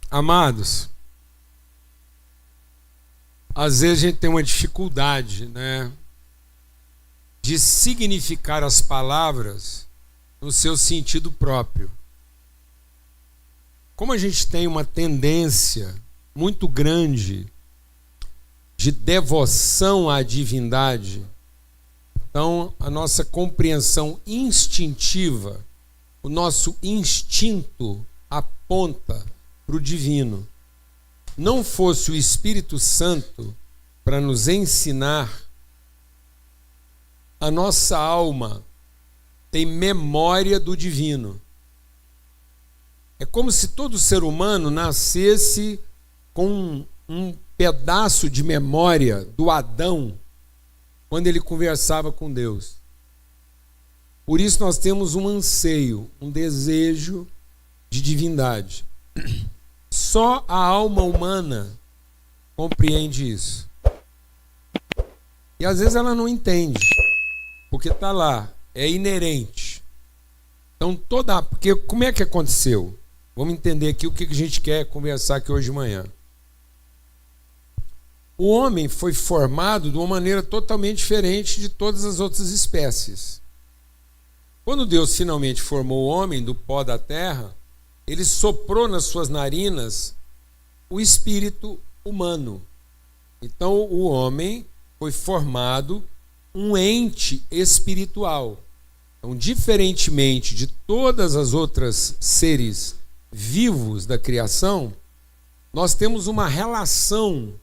Amados, às vezes a gente tem uma dificuldade, né, de significar as palavras no seu sentido próprio. Como a gente tem uma tendência muito grande de devoção à divindade, então a nossa compreensão instintiva, o nosso instinto aponta para o divino. Não fosse o Espírito Santo para nos ensinar, a nossa alma tem memória do divino. É como se todo ser humano nascesse com um pedaço de memória do Adão quando ele conversava com Deus. Por isso nós temos um anseio, um desejo de divindade. Só a alma humana compreende isso. E às vezes ela não entende, porque está lá, é inerente. Então porque como é que aconteceu? Vamos entender aqui o que a gente quer conversar aqui hoje de manhã. O homem foi formado de uma maneira totalmente diferente de todas as outras espécies. Quando Deus finalmente formou o homem do pó da terra, ele soprou nas suas narinas o espírito humano. Então o homem foi formado um ente espiritual. Então, diferentemente de todas as outras seres vivos da criação, nós temos uma relação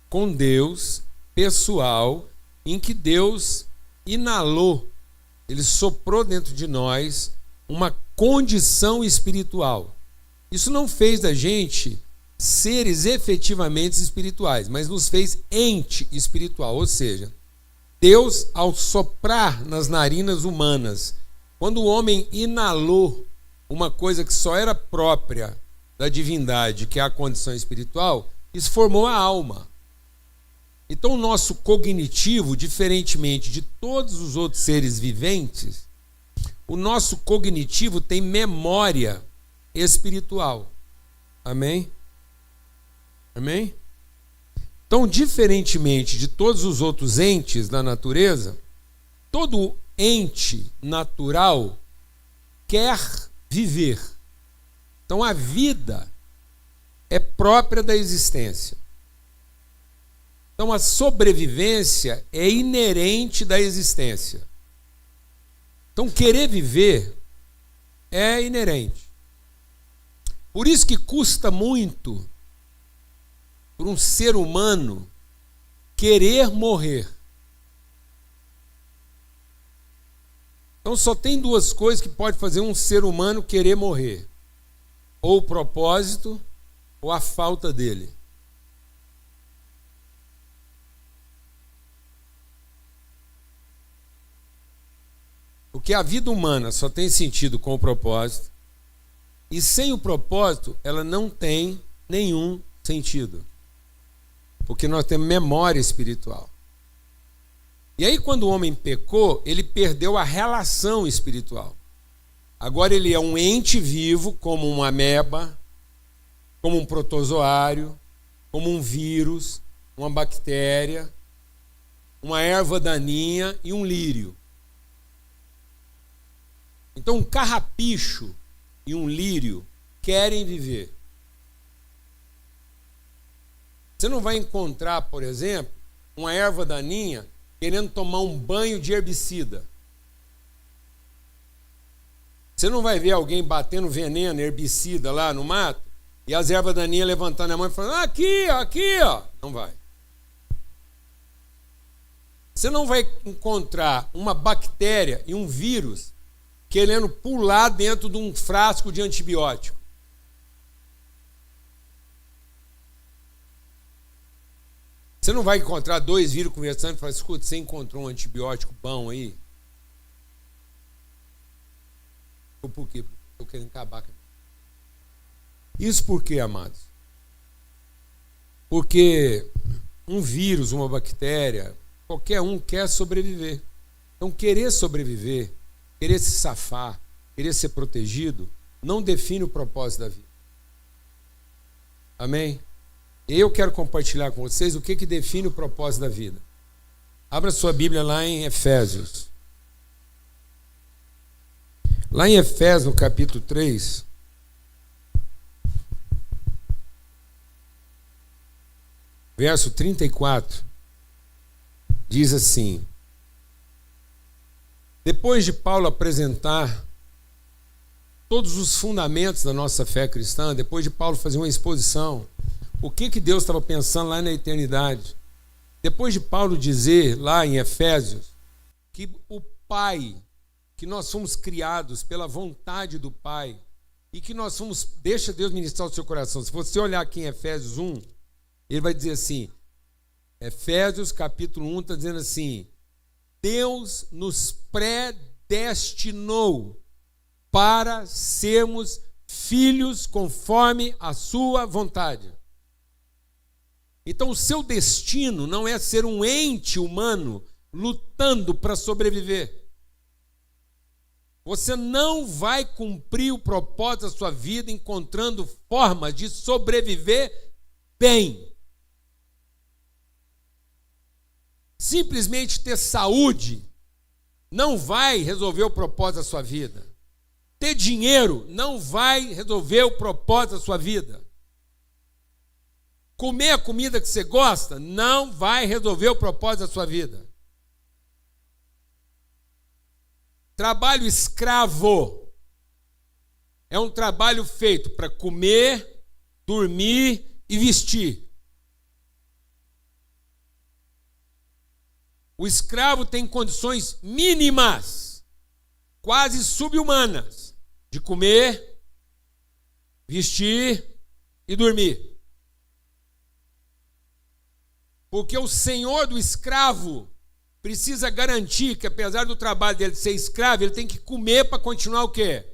com Deus pessoal, em que Deus inalou, ele soprou dentro de nós uma condição espiritual. Isso não fez da gente seres efetivamente espirituais, mas nos fez ente espiritual, ou seja, Deus, ao soprar nas narinas humanas, quando o homem inalou uma coisa que só era própria da divindade, que é a condição espiritual, isso formou a alma. Então o nosso cognitivo, diferentemente de todos os outros seres viventes, o nosso cognitivo tem memória espiritual. Amém? Amém? Então, diferentemente de todos os outros entes da natureza, todo ente natural quer viver. Então, a vida é própria da existência. Então, a sobrevivência é inerente da existência. Então, querer viver é inerente. Por isso que custa muito por um ser humano querer morrer. Então só tem duas coisas que pode fazer um ser humano querer morrer: ou o propósito ou a falta dele. Porque a vida humana só tem sentido com o propósito, e sem o propósito ela não tem nenhum sentido. Porque nós temos memória espiritual. E aí, quando o homem pecou, ele perdeu a relação espiritual. Agora ele é um ente vivo, como uma ameba, como um protozoário, como um vírus, uma bactéria, uma erva daninha e um lírio. Então, um carrapicho e um lírio querem viver. Você não vai encontrar, por exemplo, uma erva daninha querendo tomar um banho de herbicida. Você não vai ver alguém batendo veneno, herbicida lá no mato, e as ervas daninhas levantando a mão e falando: aqui, ó. Não vai. Você não vai encontrar uma bactéria e um vírus querendo pular dentro de um frasco de antibiótico. Você não vai encontrar dois vírus conversando e falar: escuta, você encontrou um antibiótico bom aí? Por quê? Porque eu estou querendo acabar com isso. Por quê, amados? Porque um vírus, uma bactéria, qualquer um quer sobreviver. Então, querer sobreviver, querer se safar, querer ser protegido, não define o propósito da vida. Amém? Eu quero compartilhar com vocês o que define o propósito da vida. Abra sua Bíblia lá em Efésios. Lá em Efésios, no capítulo 3, verso 34, diz assim: depois de Paulo apresentar todos os fundamentos da nossa fé cristã, depois de Paulo fazer uma exposição, o que Deus estava pensando lá na eternidade, depois de Paulo dizer lá em Efésios que o Pai, que nós fomos criados pela vontade do Pai e que nós fomos, deixa Deus ministrar o seu coração. Se você olhar aqui em Efésios 1, ele vai dizer assim, Efésios capítulo 1 está dizendo assim: Deus nos predestinou para sermos filhos conforme a sua vontade. Então o seu destino não é ser um ente humano lutando para sobreviver. Você não vai cumprir o propósito da sua vida encontrando formas de sobreviver bem. Simplesmente ter saúde não vai resolver o propósito da sua vida. Ter dinheiro não vai resolver o propósito da sua vida. Comer a comida que você gosta não vai resolver o propósito da sua vida. Trabalho escravo é um trabalho feito para comer, dormir e vestir. O escravo tem condições mínimas, quase subhumanas, de comer, vestir e dormir. Porque o senhor do escravo precisa garantir que, apesar do trabalho dele ser escravo, ele tem que comer para continuar o quê?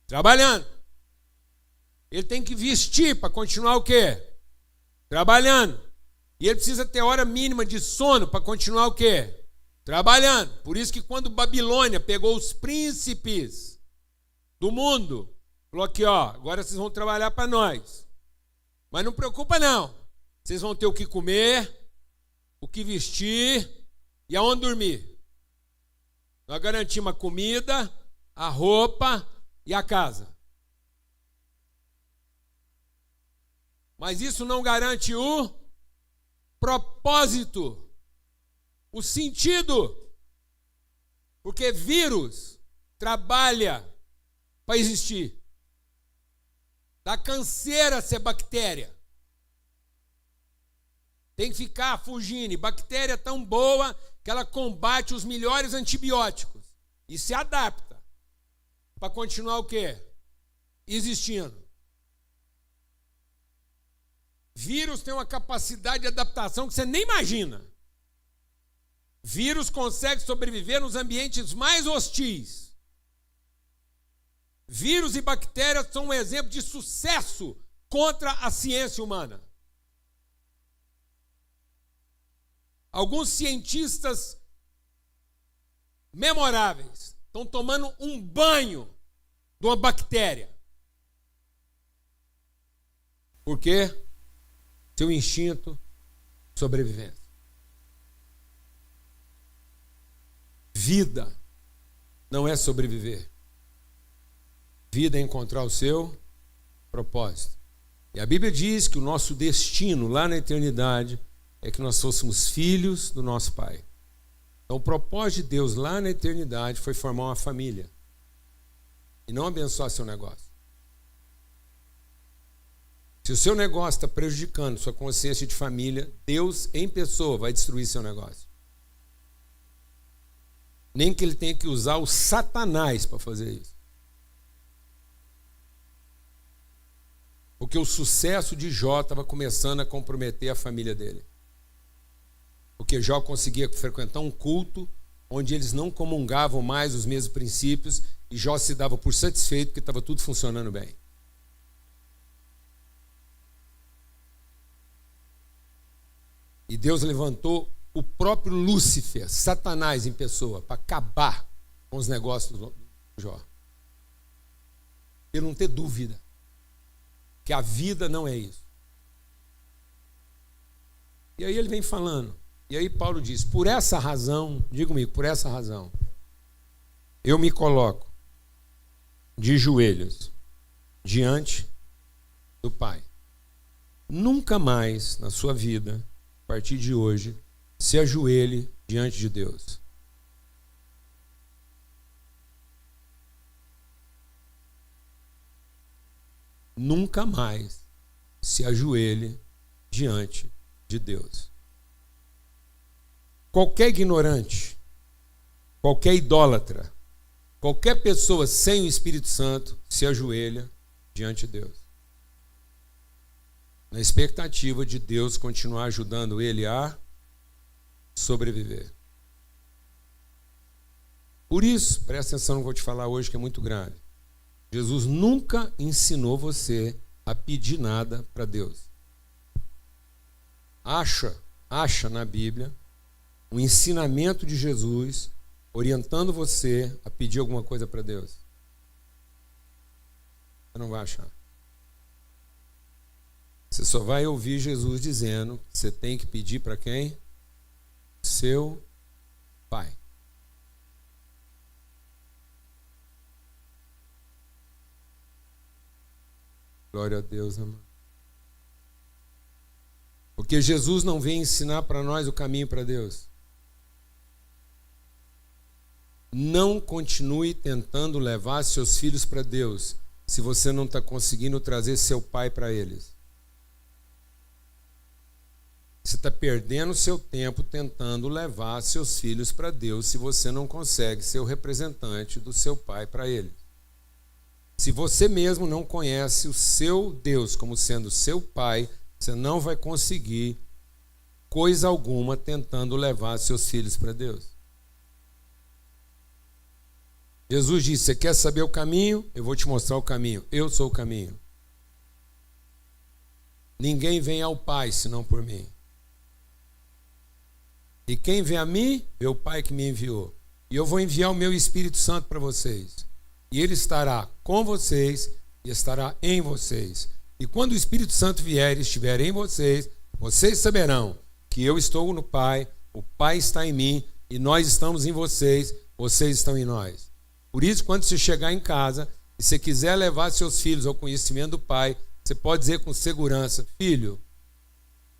Trabalhando. Ele tem que vestir para continuar o quê? Trabalhando. E ele precisa ter hora mínima de sono para continuar o quê? Trabalhando. Por isso que quando Babilônia pegou os príncipes do mundo, falou aqui, ó, agora vocês vão trabalhar para nós. Mas não preocupa não. Vocês vão ter o que comer, o que vestir e aonde dormir. Nós garantimos a comida, a roupa e a casa. Mas isso não garante o propósito, o sentido. Porque vírus trabalha para existir. Dá canseira ser bactéria. Tem que ficar fugindo. E bactéria é tão boa que ela combate os melhores antibióticos e se adapta para continuar o quê? Existindo. Vírus tem uma capacidade de adaptação que você nem imagina. Vírus consegue sobreviver nos ambientes mais hostis. Vírus e bactérias são um exemplo de sucesso contra a ciência humana. Alguns cientistas memoráveis estão tomando um banho de uma bactéria. Por quê? Seu instinto de sobrevivência. Vida não é sobreviver. Vida é encontrar o seu propósito. E a Bíblia diz que o nosso destino lá na eternidade é que nós fôssemos filhos do nosso Pai. Então o propósito de Deus lá na eternidade foi formar uma família e não abençoar seu negócio. Se o seu negócio está prejudicando sua consciência de família, Deus em pessoa vai destruir seu negócio. Nem que ele tenha que usar o Satanás para fazer isso. Porque o sucesso de Jó estava começando a comprometer a família dele. Porque Jó conseguia frequentar um culto onde eles não comungavam mais os mesmos princípios e Jó se dava por satisfeito porque estava tudo funcionando bem. E Deus levantou o próprio Lúcifer, Satanás em pessoa, para acabar com os negócios do Jó. Ele não ter dúvida que a vida não é isso. E aí ele vem falando. E aí Paulo diz, por essa razão, diga comigo, por essa razão, eu me coloco de joelhos diante do Pai. Nunca mais na sua vida, a partir de hoje, se ajoelhe diante de Deus. Nunca mais se ajoelhe diante de Deus. Qualquer ignorante, qualquer idólatra, qualquer pessoa sem o Espírito Santo se ajoelha diante de Deus, na expectativa de Deus continuar ajudando ele a sobreviver. Por isso, presta atenção no que eu vou te falar hoje, que é muito grave. Jesus nunca ensinou você a pedir nada para Deus. Acha na Bíblia um ensinamento de Jesus orientando você a pedir alguma coisa para Deus. Você não vai achar. Você só vai ouvir Jesus dizendo que você tem que pedir para quem? Seu Pai. Glória a Deus, amado. Porque Jesus não vem ensinar para nós o caminho para Deus. Não continue tentando levar seus filhos para Deus, se você não está conseguindo trazer seu pai para eles. Você está perdendo seu tempo tentando levar seus filhos para Deus, se você não consegue ser o representante do seu pai para eles. Se você mesmo não conhece o seu Deus como sendo seu pai, você não vai conseguir coisa alguma tentando levar seus filhos para Deus. Jesus disse, você quer saber o caminho? Eu vou te mostrar o caminho. Eu sou o caminho. Ninguém vem ao Pai senão por mim. E quem vem a mim, é o Pai que me enviou. E eu vou enviar o meu Espírito Santo para vocês. E ele estará com vocês e estará em vocês. E quando o Espírito Santo vier e estiver em vocês, vocês saberão que eu estou no Pai, o Pai está em mim, e nós estamos em vocês, vocês estão em nós. Por isso, quando você chegar em casa, e você quiser levar seus filhos ao conhecimento do Pai, você pode dizer com segurança, filho,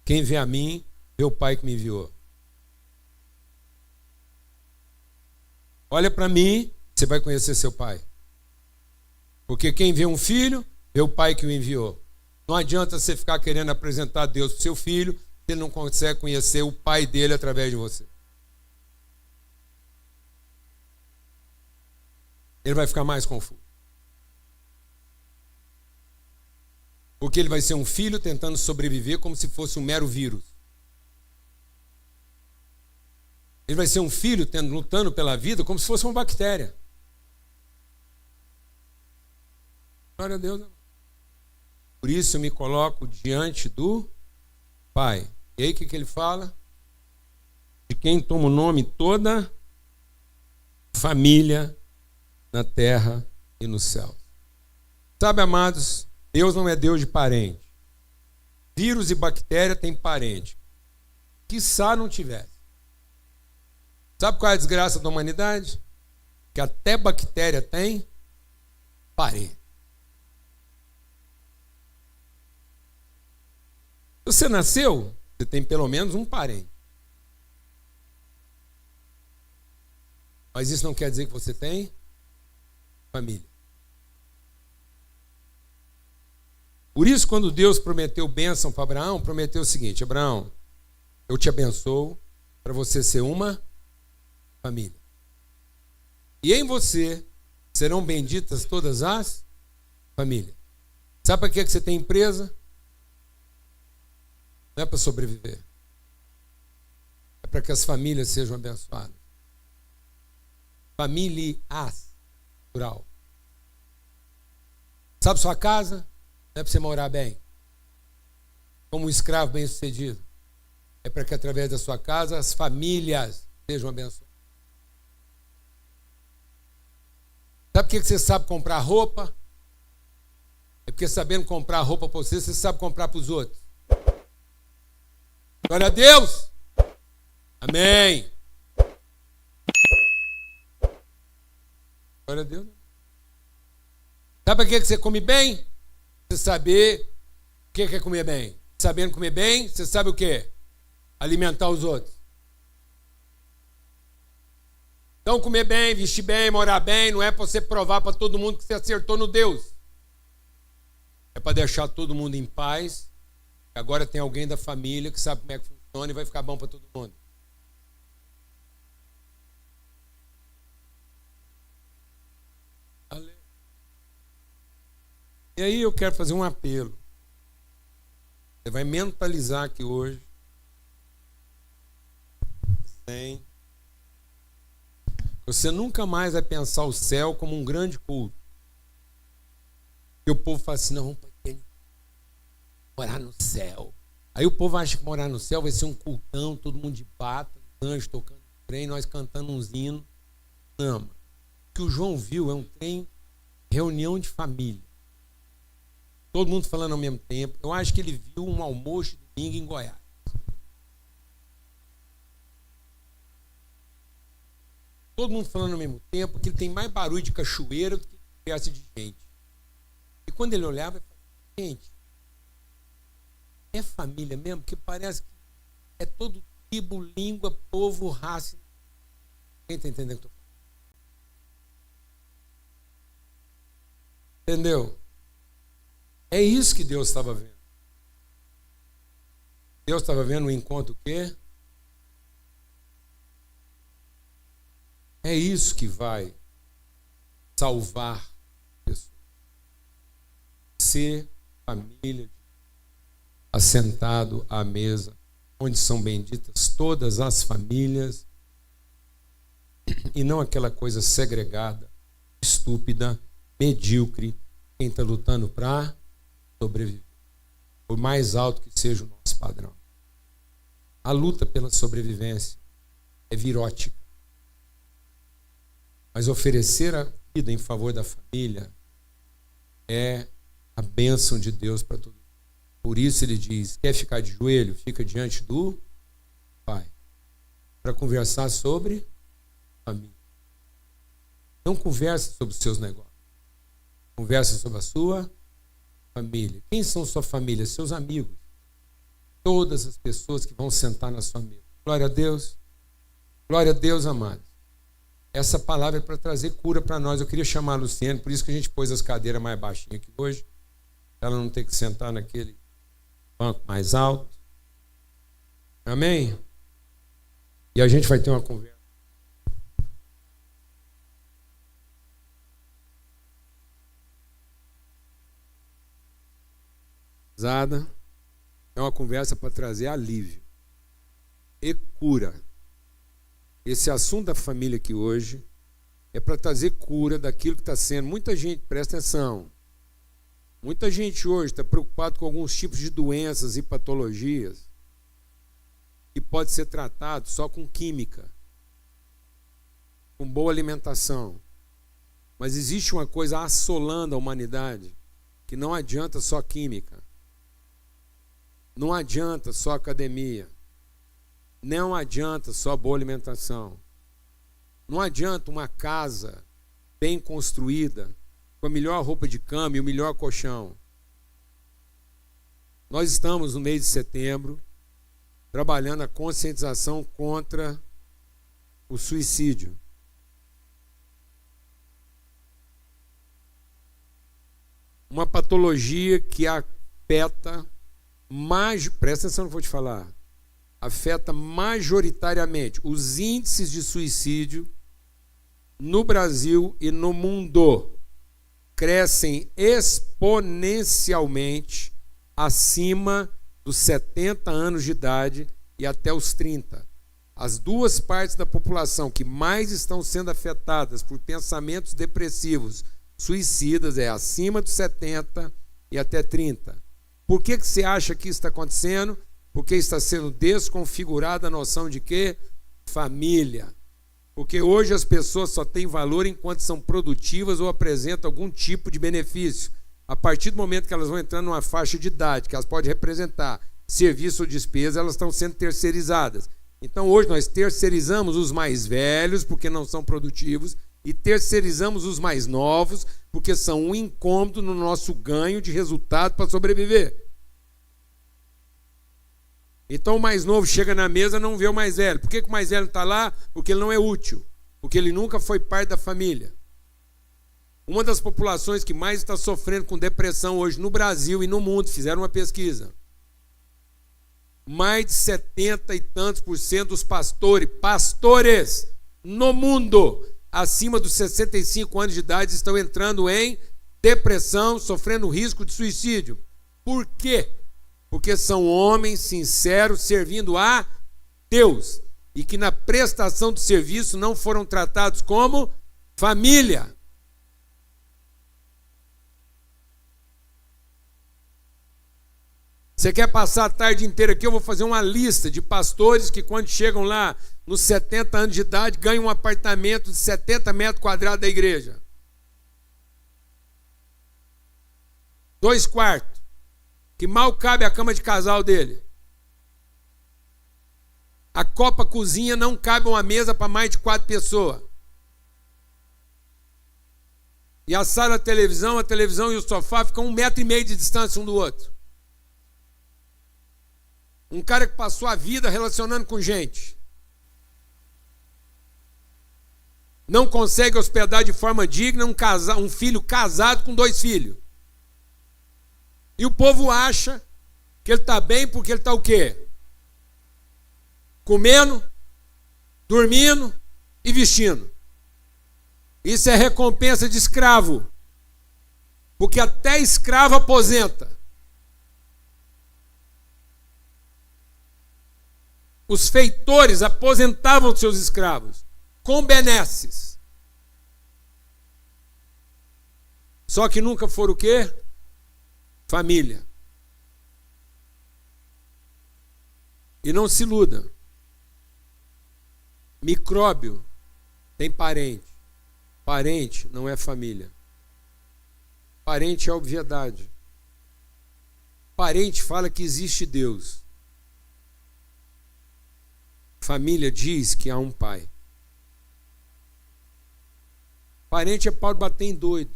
quem vê a mim, vê o Pai que me enviou. Olha para mim, você vai conhecer seu Pai. Porque quem vê um filho, vê o Pai que o enviou. Não adianta você ficar querendo apresentar Deus para o seu filho, se ele não consegue conhecer o Pai dele através de você. Ele vai ficar mais confuso. Porque ele vai ser um filho tentando sobreviver como se fosse um mero vírus. Ele vai ser um filho lutando pela vida como se fosse uma bactéria. Glória a Deus. Por isso eu me coloco diante do Pai. E aí o que ele fala? De quem toma o nome toda família na terra e no céu. Sabe, amados, Deus não é Deus de parente. Vírus e bactéria têm parente. Quiçá não tivesse. Sabe qual é a desgraça da humanidade? Que até bactéria tem parente. Se você nasceu, você tem pelo menos um parente. Mas isso não quer dizer que você tem família. Por isso, quando Deus prometeu bênção para Abraão, prometeu o seguinte: Abraão, eu te abençoo para você ser uma família. E em você serão benditas todas as famílias. Sabe para que você tem empresa? Não é para sobreviver. É para que as famílias sejam abençoadas. Famílias, plural. Sabe sua casa? Não é para você morar bem. Como um escravo bem-sucedido. É para que através da sua casa as famílias sejam abençoadas. Sabe por que você sabe comprar roupa? É porque sabendo comprar roupa para você, você sabe comprar para os outros. Glória a Deus. Amém. Glória a Deus. Sabe para que você come bem? Você saber o que é comer bem. Sabendo comer bem, você sabe o quê? Alimentar os outros. Então, comer bem, vestir bem, morar bem, não é para você provar para todo mundo que você acertou no Deus. É para deixar todo mundo em paz. Agora tem alguém da família que sabe como é que funciona e vai ficar bom para todo mundo. E aí eu quero fazer um apelo. Você vai mentalizar aqui hoje. Sem. Você nunca mais vai pensar o céu como um grande culto. E o povo fala assim, não, vamos morar no céu. Aí o povo acha que morar no céu vai ser um cultão, todo mundo de bata, anjo tocando trem, nós cantando uns hinos. Não, o que o João viu é um trem, reunião de família. Todo mundo falando ao mesmo tempo. Eu acho que ele viu um almoço de domingo em Goiás. Todo mundo falando ao mesmo tempo, que ele tem mais barulho de cachoeira do que conversa de gente. E quando ele olhava, ele falava, gente, é família mesmo? Porque parece que é todo tribo, língua, povo, raça. Quem está entendendo o que eu estou falando? Entendeu? É isso que Deus estava vendo. Deus estava vendo o encontro o quê? É isso que vai salvar pessoas. Ser família, assentado à mesa, onde são benditas todas as famílias, e não aquela coisa segregada, estúpida, medíocre, quem está lutando para sobreviver. Por mais alto que seja o nosso padrão. A luta pela sobrevivência é virótica. Mas oferecer a vida em favor da família é a bênção de Deus para todo mundo. Por isso ele diz, quer ficar de joelho? Fica diante do Pai. Para conversar sobre família. Não conversa sobre os seus negócios. Conversa sobre a sua família. Quem são sua família? Seus amigos. Todas as pessoas que vão sentar na sua mesa. Glória a Deus. Glória a Deus, amados. Essa palavra é para trazer cura para nós. Eu queria chamar a Luciene, por isso que a gente pôs as cadeiras mais baixinhas aqui hoje. Ela não tem que sentar naquele banco mais alto. Amém? E a gente vai ter uma conversa. É uma conversa para trazer alívio e cura. Esse assunto da família aqui hoje é para trazer cura daquilo que está sendo. Muita gente, presta atenção, muita gente hoje está preocupado com alguns tipos de doenças e patologias que pode ser tratado só com química, com boa alimentação. Mas existe uma coisa assolando a humanidade que não adianta só química. Não adianta só academia. Não adianta só boa alimentação. Não adianta uma casa bem construída, com a melhor roupa de cama e o melhor colchão. Nós estamos no mês de setembro, trabalhando a conscientização contra o suicídio. Uma patologia que afeta, presta atenção no que eu vou te falar, afeta majoritariamente os índices de suicídio no Brasil e no mundo. Crescem exponencialmente acima dos 70 anos de idade e até os 30. As duas partes da população que mais estão sendo afetadas por pensamentos depressivos, suicidas, é acima dos 70 e até 30. Por que você acha que isso está acontecendo? Porque está sendo desconfigurada a noção de quê? Família. Porque hoje as pessoas só têm valor enquanto são produtivas ou apresentam algum tipo de benefício. A partir do momento que elas vão entrando numa faixa de idade, que elas podem representar serviço ou despesa, elas estão sendo terceirizadas. Então, hoje nós terceirizamos os mais velhos, porque não são produtivos, e terceirizamos os mais novos, porque são um incômodo no nosso ganho de resultado para sobreviver. Então, o mais novo chega na mesa e não vê o mais velho. Por que o mais velho está lá? Porque ele não é útil, porque ele nunca foi parte da família. Uma das populações que mais está sofrendo com depressão hoje no Brasil e no mundo, fizeram uma pesquisa. Mais de 70 e tantos % dos pastores no mundo, acima dos 65 anos de idade, estão entrando em depressão, sofrendo risco de suicídio. Por quê? Porque são homens sinceros servindo a Deus e que na prestação do serviço não foram tratados como família. Você quer passar a tarde inteira aqui? Eu vou fazer uma lista de pastores que, quando chegam lá nos 70 anos de idade, ganham um apartamento de 70 metros quadrados da igreja. 2 quartos, que mal cabe a cama de casal dele. A copa cozinha não cabe uma mesa para mais de 4 pessoas. E a sala da televisão, a televisão e o sofá ficam 1,5 metro de distância um do outro. Um cara que passou a vida relacionando com gente. Não consegue hospedar de forma digna um filho casado com 2 filhos. E o povo acha que ele está bem porque ele está o quê? Comendo, dormindo e vestindo. Isso é recompensa de escravo. Porque até escravo aposenta. Os feitores aposentavam seus escravos com benesses. Só que nunca foram o quê? Família. E não se iluda. Micróbio tem parente. Parente não é família. Parente é obviedade. Parente fala que existe Deus. Família diz que há um pai. Parente é pau de bater em doido.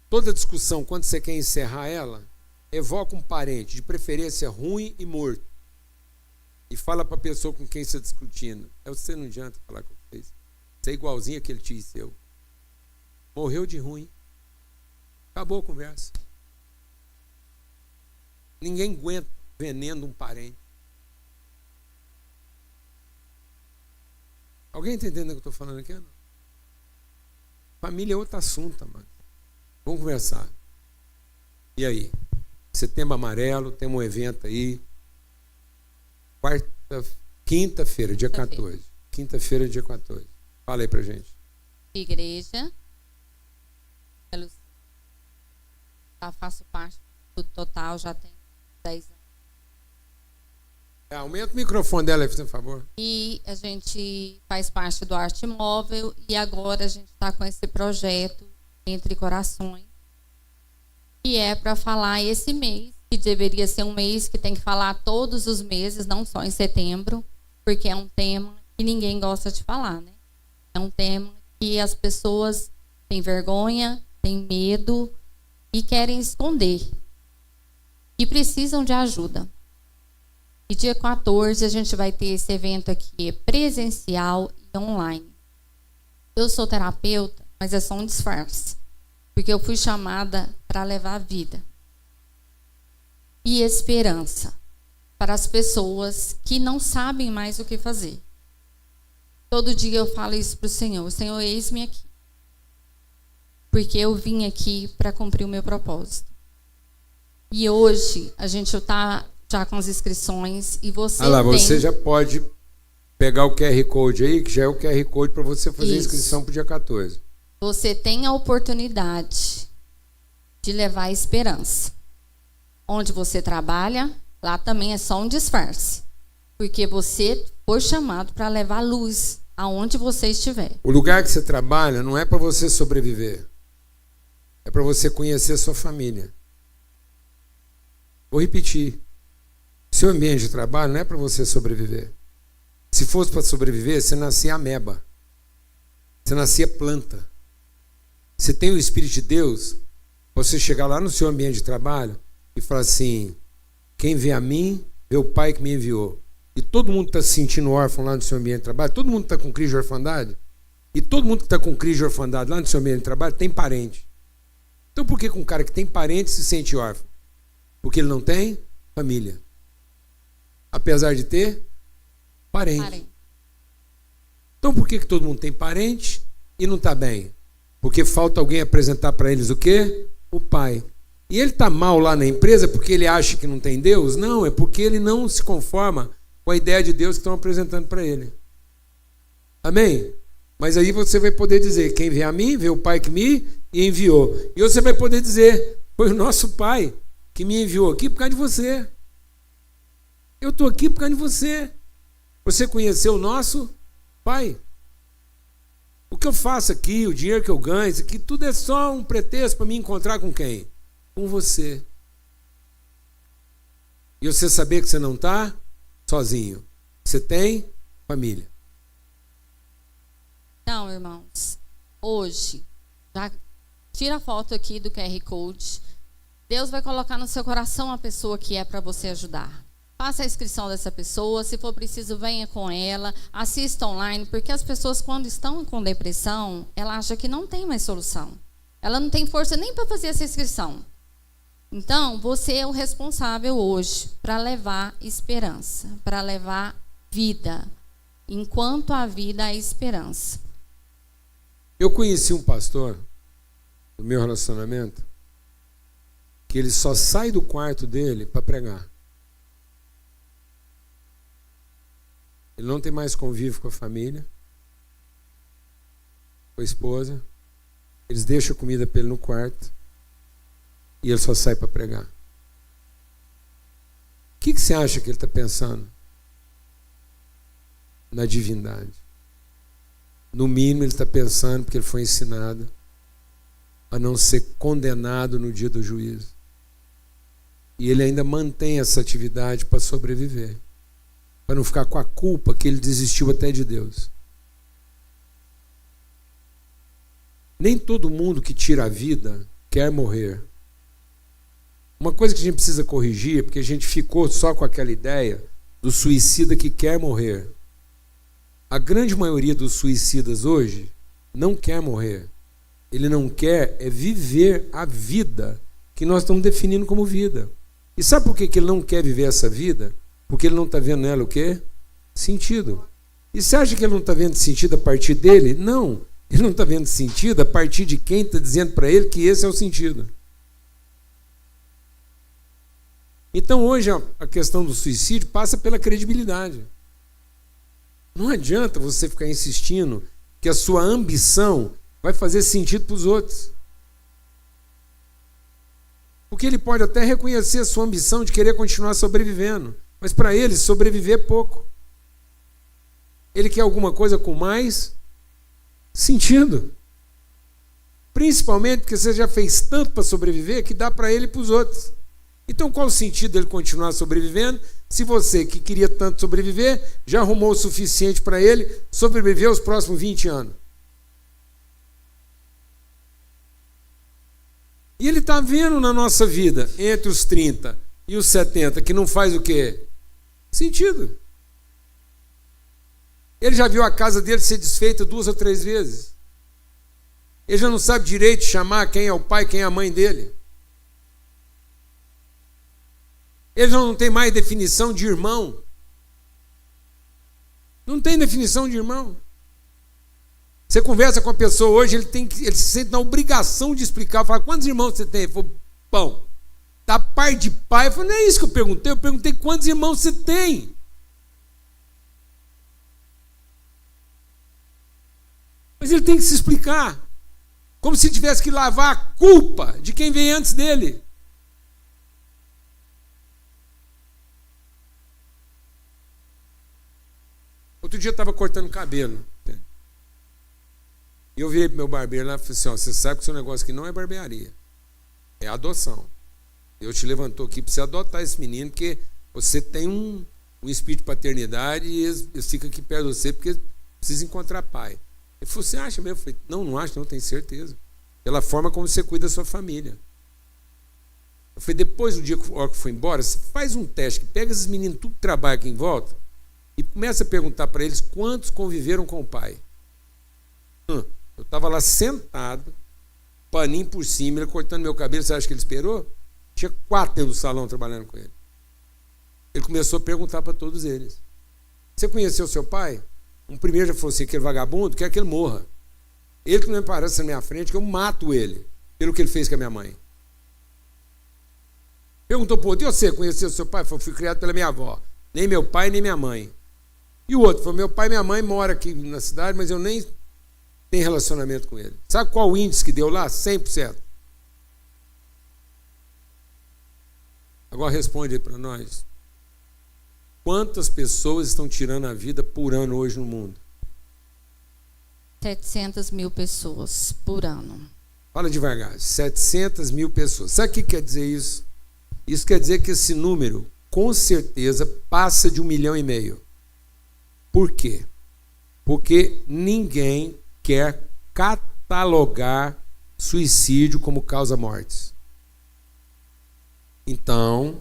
Toda discussão, quando você quer encerrar ela, evoca um parente, de preferência ruim e morto. E fala para a pessoa com quem você está discutindo. Você não adianta falar com vocês. Você é igualzinho aquele tio seu. Morreu de ruim. Acabou a conversa. Ninguém aguenta veneno um parente. Alguém está entendendo o que eu estou falando aqui? Não? Família é outro assunto, mano. Vamos conversar. E aí? Setembro Amarelo, tem um evento aí. Quinta-feira, dia 14. Quinta-feira, dia 14. Fala aí pra gente. Igreja. Eu faço parte do total, já tem 10 anos. Aumenta o microfone dela, por favor. E a gente faz parte do Arte Móvel e agora a gente está com esse projeto Entre Corações, que é para falar esse mês, que deveria ser um mês que tem que falar todos os meses, não só em setembro, porque é um tema que ninguém gosta de falar, né? É um tema que as pessoas têm vergonha, têm medo e querem esconder. E precisam de ajuda. E dia 14 a gente vai ter esse evento aqui presencial e online. Eu sou terapeuta, mas é só um disfarce. Porque eu fui chamada para levar vida. E esperança para as pessoas que não sabem mais o que fazer. Todo dia eu falo isso para o Senhor. Senhor, eis-me aqui. Porque eu vim aqui para cumprir o meu propósito. E hoje a gente está já com as inscrições e você você já pode pegar o QR Code aí, que já é o QR Code para você fazer a inscrição para o dia 14. Você tem a oportunidade de levar esperança. Onde você trabalha, lá também é só um disfarce. Porque você foi chamado para levar luz aonde você estiver. O lugar que você trabalha não é para você sobreviver. É para você conhecer a sua família. Vou repetir. Seu ambiente de trabalho não é para você sobreviver. Se fosse para sobreviver, você nascia ameba. Você nascia planta. Você tem o Espírito de Deus, você chegar lá no seu ambiente de trabalho e falar assim: quem vê a mim, vê o Pai que me enviou. E todo mundo está se sentindo órfão lá no seu ambiente de trabalho, todo mundo está com crise de orfandade, e todo mundo que está com crise de orfandade lá no seu ambiente de trabalho tem parente. Então por que um cara que tem parente se sente órfão? Porque ele não tem família. Apesar de ter parente. Então por que todo mundo tem parente e não está bem? Porque falta alguém apresentar para eles o quê? O Pai. E ele está mal lá na empresa porque ele acha que não tem Deus? Não, é porque ele não se conforma com a ideia de Deus que estão apresentando para ele. Amém? Mas aí você vai poder dizer: quem vê a mim, vê o Pai que me enviou. E você vai poder dizer: foi o nosso Pai que me enviou aqui por causa de você. Eu estou aqui por causa de você. Você conheceu o nosso Pai. O que eu faço aqui, o dinheiro que eu ganho, isso aqui, tudo é só um pretexto para me encontrar com quem? Com você. E você saber que você não está sozinho. Você tem família. Então, irmãos, hoje, já tira a foto aqui do QR Code. Deus vai colocar no seu coração a pessoa que é para você ajudar. Faça a inscrição dessa pessoa, se for preciso, venha com ela, assista online, porque as pessoas, quando estão com depressão, ela acha que não tem mais solução. Ela não tem força nem para fazer essa inscrição. Então, você é o responsável hoje para levar esperança, para levar vida. Enquanto há vida, há esperança. Eu conheci um pastor, no meu relacionamento, que ele só sai do quarto dele para pregar. Ele não tem mais convívio com a família, com a esposa. Eles deixam a comida para ele no quarto e ele só sai para pregar. O que você acha que ele está pensando? Na divindade. No mínimo ele está pensando, porque ele foi ensinado a não ser condenado no dia do juízo. E ele ainda mantém essa atividade para sobreviver, para não ficar com a culpa que ele desistiu até de Deus. Nem todo mundo que tira a vida quer morrer. Uma coisa que a gente precisa corrigir, porque a gente ficou só com aquela ideia do suicida que quer morrer. A grande maioria dos suicidas hoje não quer morrer. Ele não quer é viver a vida que nós estamos definindo como vida. E sabe por que ele não quer viver essa vida? Porque ele não está vendo nela o quê? Sentido. E você acha que ele não está vendo sentido a partir dele? Não. Ele não está vendo sentido a partir de quem está dizendo para ele que esse é o sentido. Então hoje a questão do suicídio passa pela credibilidade. Não adianta você ficar insistindo que a sua ambição vai fazer sentido para os outros. Porque ele pode até reconhecer a sua ambição de querer continuar sobrevivendo, mas para ele sobreviver é pouco. Ele quer alguma coisa com mais sentido. Principalmente porque você já fez tanto para sobreviver que dá para ele e para os outros. Então qual o sentido dele continuar sobrevivendo se você que queria tanto sobreviver já arrumou o suficiente para ele sobreviver os próximos 20 anos? E ele está vendo na nossa vida, entre os 30 e os 70, que não faz o quê? Sentido. Ele já viu a casa dele ser desfeita 2 ou 3 vezes. Ele já não sabe direito chamar quem é o pai, quem é a mãe dele. Ele já não tem mais definição de irmão. Não tem definição de irmão. Você conversa com a pessoa hoje, ele se sente na obrigação de explicar. Fala: quantos irmãos você tem? Ele falou: pão. Da parte de pai. Eu falei: não é isso que eu perguntei quantos irmãos você tem. Mas ele tem que se explicar, como se tivesse que lavar a culpa de quem veio antes dele. Outro dia eu estava cortando cabelo. E eu virei para o meu barbeiro lá e falei assim: ó, você sabe que o seu negócio aqui não é barbearia, é adoção. Deus te levantou aqui para você adotar esse menino, porque você tem um espírito de paternidade e eles ficam aqui perto de você porque precisa encontrar pai. Ele falou, você acha mesmo? Eu falei, não acho, não, tenho certeza. Pela forma como você cuida da sua família. Eu falei, depois do dia que o Orco foi embora, você faz um teste, pega esses meninos, tudo que trabalha aqui em volta, e começa a perguntar para eles quantos conviveram com o pai. Eu estava lá sentado, paninho por cima, ele cortando meu cabelo, você acha que ele esperou? Tinha 4 dentro do salão trabalhando com ele. Ele começou a perguntar para todos eles. Você conheceu seu pai? Um primeiro já falou assim, aquele vagabundo, quer que ele morra. Ele que não me aparece na minha frente, que eu mato ele, pelo que ele fez com a minha mãe. Perguntou para o outro, e você conheceu seu pai? Falou, fui criado pela minha avó. Nem meu pai, nem minha mãe. E o outro falou, meu pai e minha mãe moram aqui na cidade, mas eu nem tenho relacionamento com ele. Sabe qual o índice que deu lá? 100%. Agora responde aí para nós. Quantas pessoas estão tirando a vida por ano hoje no mundo? 700 mil pessoas por ano. Fala devagar. 700 mil pessoas. Sabe o que quer dizer isso? Isso quer dizer que esse número, com certeza, passa de 1,5 milhão. Por quê? Porque ninguém quer catalogar suicídio como causa-mortes. Então,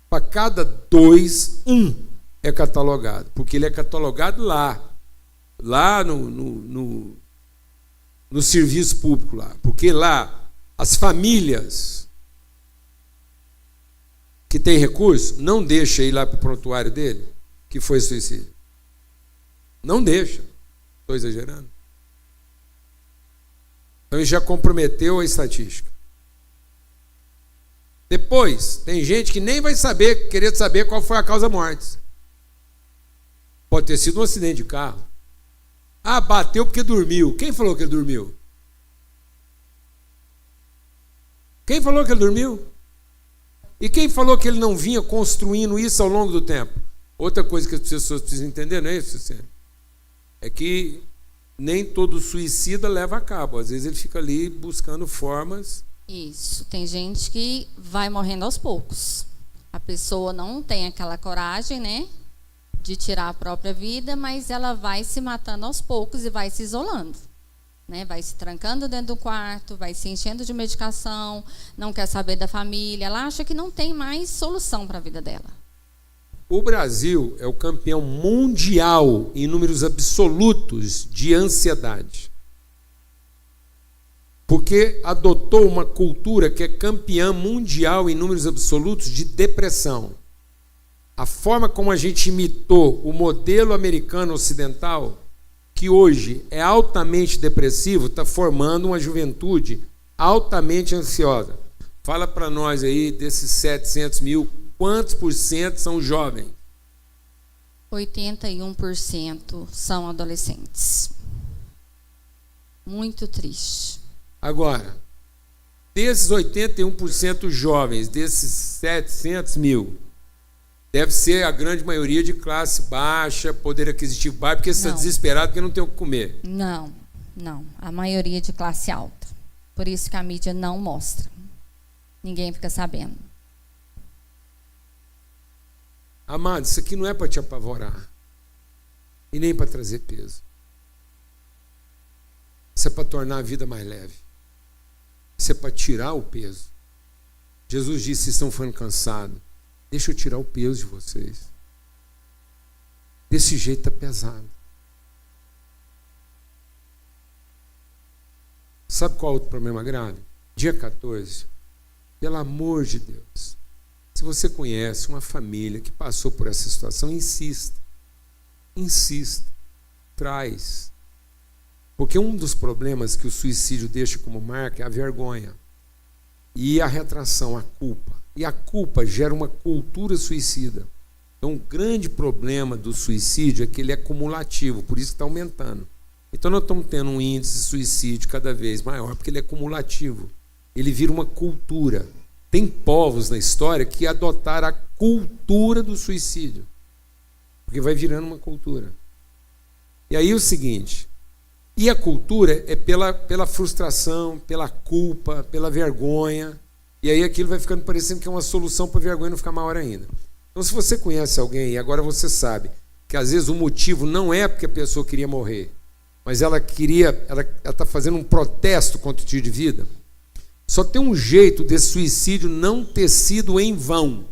para cada 2, 1 é catalogado, porque ele é catalogado lá no serviço público lá, porque lá as famílias que têm recurso não deixa ir lá para o prontuário dele que foi suicídio. Não deixa. Estou exagerando. Então ele já comprometeu a estatística. Depois, tem gente que nem vai querer saber qual foi a causa-morte. Pode ter sido um acidente de carro. Ah, bateu porque dormiu. Quem falou que ele dormiu? Quem falou que ele dormiu? E quem falou que ele não vinha construindo isso ao longo do tempo? Outra coisa que as pessoas precisam entender, não é isso? É que nem todo suicida leva a cabo. Às vezes ele fica ali buscando formas. Isso, tem gente que vai morrendo aos poucos. A pessoa não tem aquela coragem, né, de tirar a própria vida, mas ela vai se matando aos poucos e vai se isolando, né? Vai se trancando dentro do quarto, vai se enchendo de medicação, não quer saber da família, ela acha que não tem mais solução para a vida dela. O Brasil é o campeão mundial em números absolutos de ansiedade. Porque adotou uma cultura que é campeã mundial em números absolutos de depressão. A forma como a gente imitou o modelo americano ocidental, que hoje é altamente depressivo, está formando uma juventude altamente ansiosa. Fala para nós aí, desses 700 mil, quantos por cento são jovens? 81% são adolescentes. Muito triste. Agora, desses 81% jovens, desses 700 mil, deve ser a grande maioria de classe baixa, poder aquisitivo baixo, porque está desesperado porque não tem o que comer. Não. A maioria de classe alta. Por isso que a mídia não mostra. Ninguém fica sabendo. Amado, isso aqui não é para te apavorar. E nem para trazer peso. Isso é para tornar a vida mais leve. Isso é para tirar o peso. Jesus disse, vocês estão ficando cansados. Deixa eu tirar o peso de vocês. Desse jeito está pesado. Sabe qual é o outro problema grave? Dia 14. Pelo amor de Deus. Se você conhece uma família que passou por essa situação, insista. Insista. Traz. Porque um dos problemas que o suicídio deixa como marca é a vergonha. E a retração, a culpa. E a culpa gera uma cultura suicida. Então, o grande problema do suicídio é que ele é cumulativo, por isso que está aumentando. Então, nós estamos tendo um índice de suicídio cada vez maior, porque ele é cumulativo. Ele vira uma cultura. Tem povos na história que adotaram a cultura do suicídio. Porque vai virando uma cultura. E aí o seguinte... E a cultura é pela frustração, pela culpa, pela vergonha. E aí aquilo vai ficando parecendo que é uma solução para a vergonha não ficar maior ainda. Então, se você conhece alguém e agora você sabe que às vezes o motivo não é porque a pessoa queria morrer, mas ela está fazendo um protesto contra o estilo de vida, só tem um jeito desse suicídio não ter sido em vão.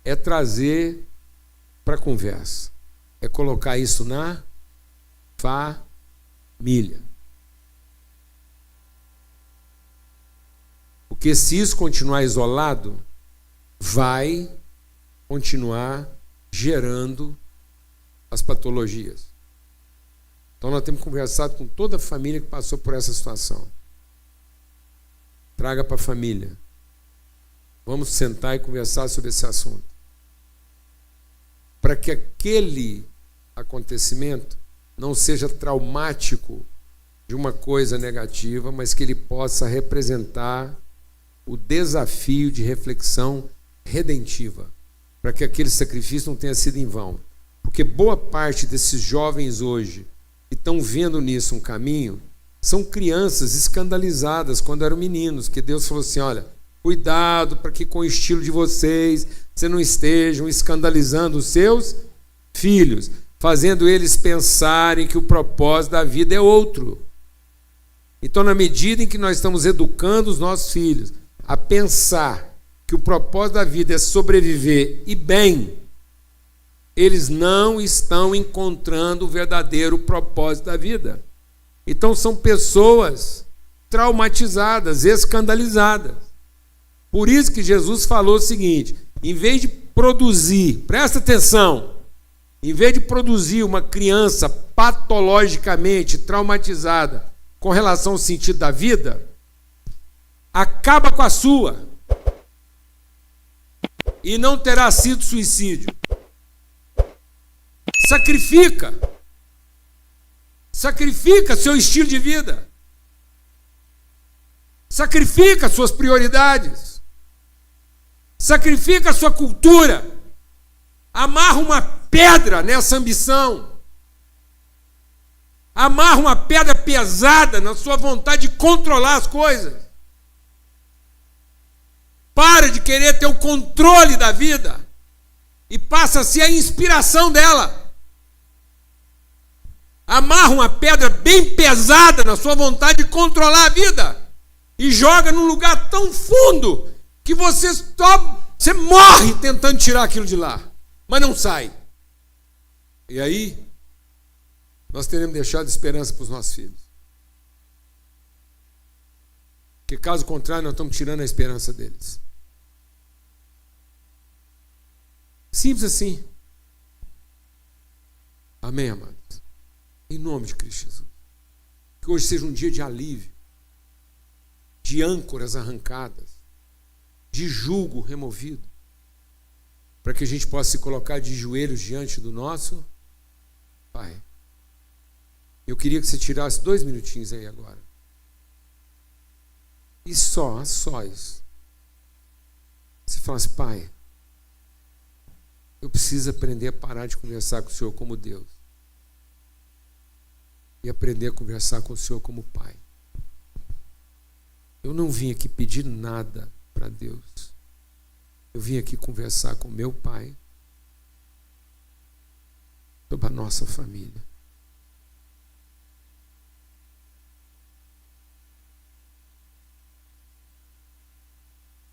É trazer para a conversa. É colocar isso na família. Porque se isso continuar isolado, vai continuar gerando as patologias. Então nós temos conversado com toda a família que passou por essa situação. Traga para a família. Vamos sentar e conversar sobre esse assunto. Para que aquele acontecimento não seja traumático de uma coisa negativa, mas que ele possa representar o desafio de reflexão redentiva, para que aquele sacrifício não tenha sido em vão. Porque boa parte desses jovens hoje que estão vendo nisso um caminho são crianças escandalizadas quando eram meninos, que Deus falou assim, olha, cuidado para que com o estilo de vocês não estejam escandalizando os seus filhos, fazendo eles pensarem que o propósito da vida é outro. Então, na medida em que nós estamos educando os nossos filhos a pensar que o propósito da vida é sobreviver e bem, eles não estão encontrando o verdadeiro propósito da vida. Então são pessoas traumatizadas, escandalizadas. Por isso que Jesus falou o seguinte, em vez de produzir, presta atenção, em vez de produzir uma criança patologicamente traumatizada com relação ao sentido da vida, acaba com a sua e não terá sido suicídio. Sacrifica seu estilo de vida. Sacrifica suas prioridades. Sacrifica sua cultura. Amarra uma pedra nessa ambição. Amarra uma pedra pesada na sua vontade de controlar as coisas. Para de querer ter o controle da vida e passa a ser a inspiração dela. Amarra uma pedra bem pesada na sua vontade de controlar a vida e joga num lugar tão fundo que você morre tentando tirar aquilo de lá, mas não sai. E aí, nós teremos deixado esperança para os nossos filhos. Porque caso contrário, nós estamos tirando a esperança deles. Simples assim. Amém, amados? Em nome de Cristo Jesus. Que hoje seja um dia de alívio, de âncoras arrancadas, de jugo removido, para que a gente possa se colocar de joelhos diante do nosso Pai. Eu queria que você tirasse 2 minutinhos aí agora. E só isso. Você falasse, Pai, eu preciso aprender a parar de conversar com o Senhor como Deus e aprender a conversar com o Senhor como Pai. Eu não vim aqui pedir nada para Deus. Eu vim aqui conversar com meu Pai sobre a nossa família.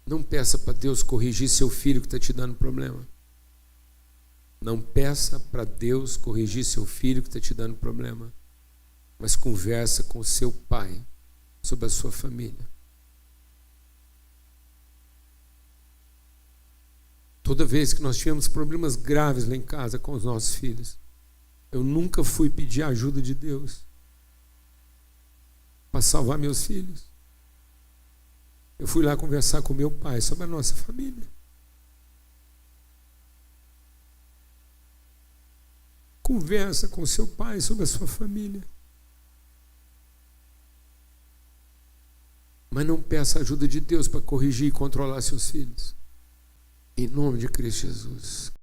Não peça para Deus corrigir seu filho que está te dando problema. Não peça para Deus corrigir seu filho que está te dando problema. Mas conversa com seu pai sobre a sua família. Toda vez que nós tivemos problemas graves lá em casa com os nossos filhos, eu nunca fui pedir a ajuda de Deus para salvar meus filhos. Eu fui lá conversar com meu pai sobre a nossa família. Conversa com seu pai sobre a sua família. Mas não peça a ajuda de Deus para corrigir e controlar seus filhos. Em nome de Cristo Jesus.